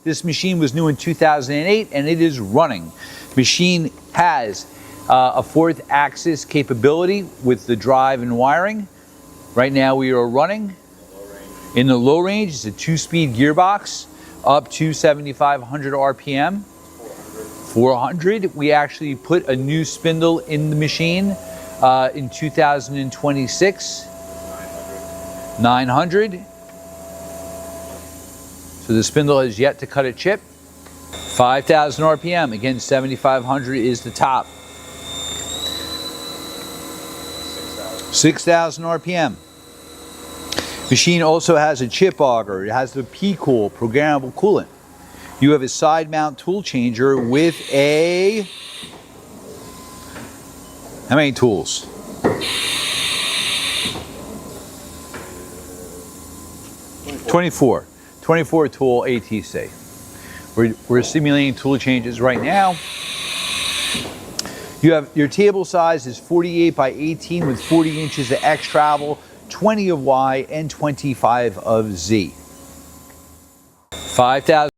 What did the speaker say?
This machine was new in 2008 and it is running. Machine has a 4th axis capability with the drive and wiring. Right now we are running in the low range. It's a 2-speed gearbox up to 7,500 RPM. 400. We actually put a new spindle in the machine in 2026. 900. So the spindle has yet to cut a chip. 5,000 RPM. Again, 7,500 is the top. 6,000 RPM. Machine also has a chip auger. It has the P-Cool programmable coolant. You have a side mount tool changer with a, how many tools? 24 tool ATC. We're simulating tool changes right now. You have your table size is 48 by 18 with 40 inches of X travel, 20 of Y, and 25 of Z. 5,000.